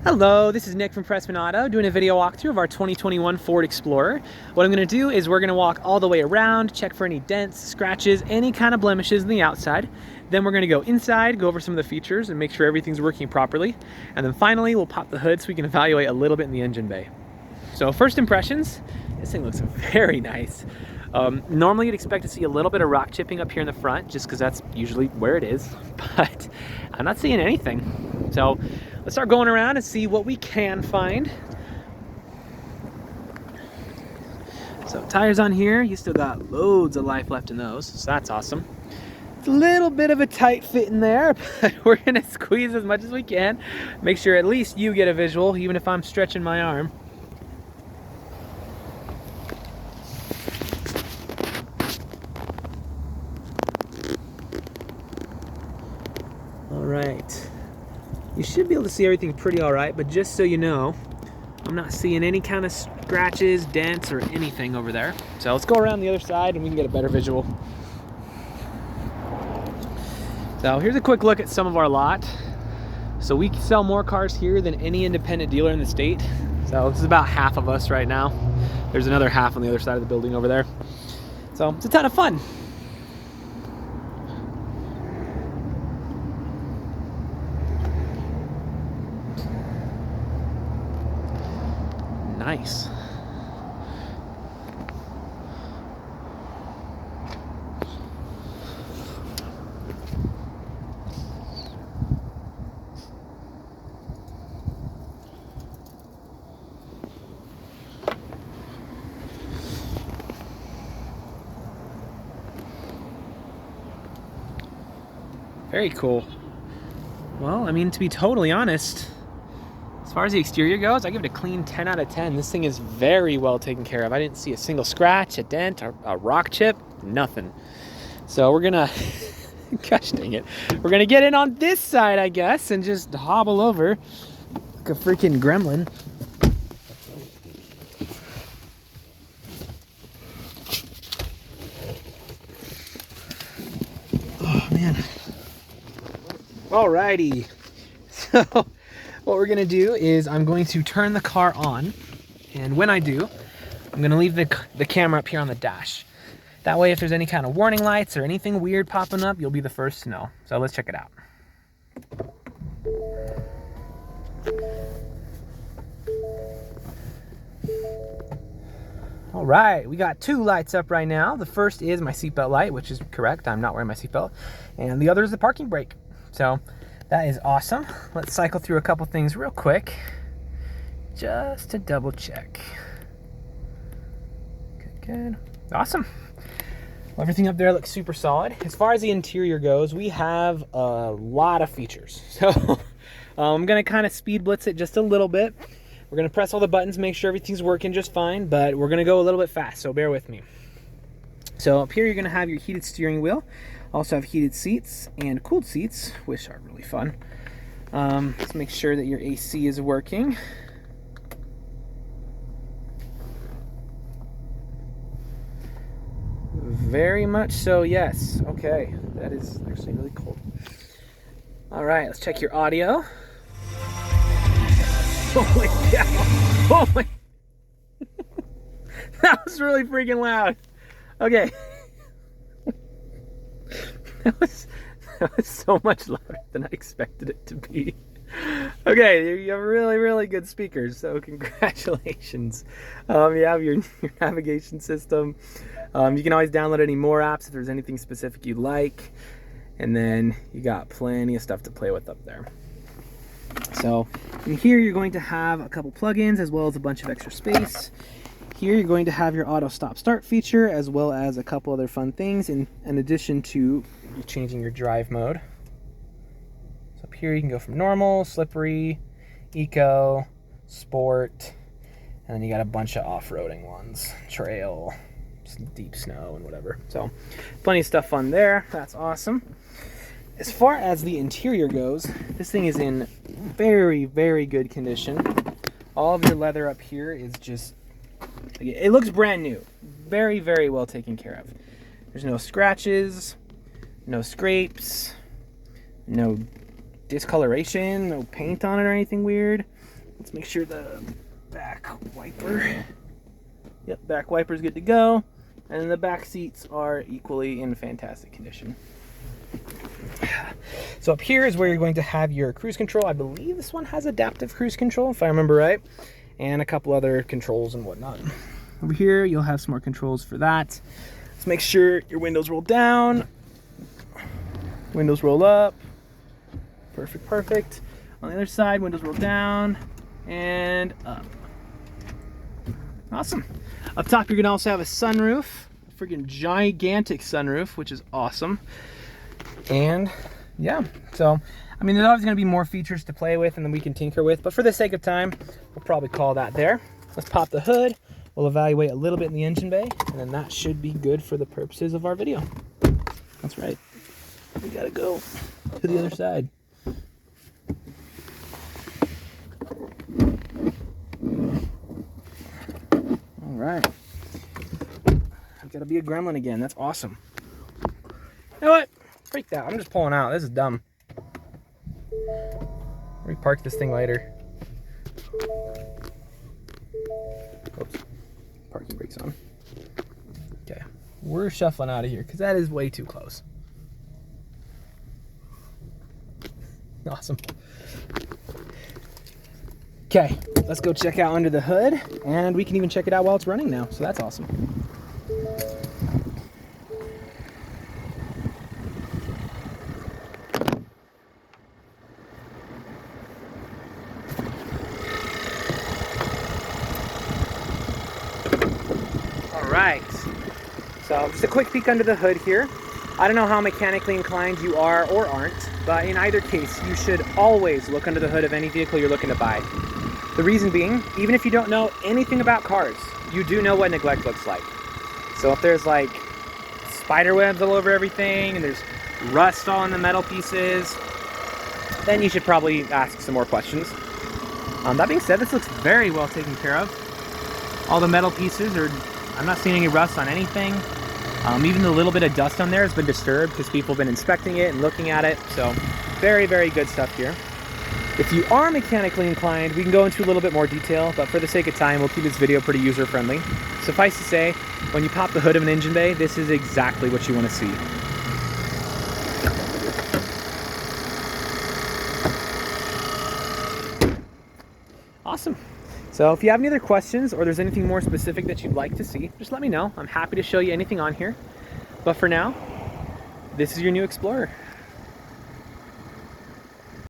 Hello, this is Nick from Prestman Auto doing a video walkthrough of our 2021 Ford Explorer. What I'm going to do is we're going to walk all the way around, check for any dents, scratches, any kind of blemishes on the outside. Then we're going to go inside, go over some of the features and make sure everything's working properly. And then finally, we'll pop the hood so we can evaluate a little bit in the engine bay. So first impressions, this thing looks very nice. Normally you'd expect to see a little bit of rock chipping up here in the front just because that's usually where it is, but I'm not seeing anything. So let's start going around and see what we can find. So tires on here, you still got loads of life left in those, so that's awesome. It's a little bit of a tight fit in there, but we're gonna squeeze as much as we can. Make sure at least you get a visual, even if I'm stretching my arm. Alright, you should be able to see everything pretty alright, but just so you know, I'm not seeing any kind of scratches, dents, or anything over there. So let's go around the other side and we can get a better visual. So here's a quick look at some of our lot. So we sell more cars here than any independent dealer in the state. So this is about half of us right now. There's another half on the other side of the building over there. So it's a ton of fun. Nice. Very cool. Well, I mean, to be totally honest, as far as the exterior goes, I give it a clean 10 out of 10. This thing is very well taken care of. I didn't see a single scratch, a dent, a rock chip, nothing. So we're gonna, gosh dang it, we're gonna get in on this side, I guess, and just hobble over like a freaking gremlin. Oh man. Alrighty. So what we're gonna do is I'm going to turn the car on, and when I do, I'm gonna leave the camera up here on the dash. That way if there's any kind of warning lights or anything weird popping up, you'll be the first to know. So let's check it out. All right, we got two lights up right now. The first is my seatbelt light, which is correct, I'm not wearing my seatbelt, and the other is the parking brake. So that is awesome. Let's cycle through a couple things real quick, just to double check. Good. Awesome. Well, everything up there looks super solid. As far as the interior goes, we have a lot of features. So I'm gonna kind of speed blitz it just a little bit. We're gonna press all the buttons, make sure everything's working just fine, but we're gonna go a little bit fast, so bear with me. So up here, you're gonna have your heated steering wheel. Also have heated seats and cooled seats, which are really fun. Let's make sure that your AC is working. Very much so, yes. Okay, that is actually really cool. All right, let's check your audio. Holy cow! Oh my! That was really freaking loud. Okay. That was so much louder than I expected it to be. Okay, you have really, really good speakers, so congratulations. You have your navigation system. You can always download any more apps if there's anything specific you like. And then you got plenty of stuff to play with up there. So in here you're going to have a couple plugins as well as a bunch of extra space. Here you're going to have your auto stop start feature as well as a couple other fun things in addition to changing your drive mode. So up here you can go from normal, slippery, eco, sport, and then you got a bunch of off-roading ones, trail, deep snow and whatever. So plenty of stuff fun there. That's awesome. As far as the interior goes, this thing is in very, very good condition. All of your leather up here is just, it looks brand new. Very, very well taken care of. There's no scratches, no scrapes, no discoloration, no paint on it or anything weird. Let's make sure the back wiper, yep, back wiper's good to go. And then the back seats are equally in fantastic condition. So up here is where you're going to have your cruise control. I believe this one has adaptive cruise control, if I remember right, and a couple other controls and whatnot. Over here, you'll have some more controls for that. Let's make sure your windows roll down, windows roll up. Perfect, perfect. On the other side, windows roll down and up. Awesome. Up top, you're gonna also have a sunroof, a freaking gigantic sunroof, which is awesome. And yeah, so I mean, there's always going to be more features to play with and then we can tinker with, but for the sake of time, we'll probably call that there. Let's pop the hood. We'll evaluate a little bit in the engine bay, and then that should be good for the purposes of our video. That's right. We gotta go to the other side. All right. I've got to be a gremlin again. That's awesome. You know what? Freak that. I'm just pulling out. This is dumb. Repark this thing later. Oops. Parking brakes on. Okay. We're shuffling out of here because that is way too close. Awesome. Okay. Let's go check out under the hood, and we can even check it out while it's running now. So that's awesome. Right, so just a quick peek under the hood here. I don't know how mechanically inclined you are or aren't, but in either case, you should always look under the hood of any vehicle you're looking to buy. The reason being, even if you don't know anything about cars, you do know what neglect looks like. So if there's like spider webs all over everything and there's rust all in the metal pieces, then you should probably ask some more questions. That being said, this looks very well taken care of. All the metal pieces are, I'm not seeing any rust on anything. Even the little bit of dust on there has been disturbed because people have been inspecting it and looking at it. So very, very good stuff here. If you are mechanically inclined, we can go into a little bit more detail, but for the sake of time, we'll keep this video pretty user-friendly. Suffice to say, when you pop the hood of an engine bay, this is exactly what you want to see. Awesome. So if you have any other questions or there's anything more specific that you'd like to see, just let me know. I'm happy to show you anything on here. But for now, this is your new Explorer.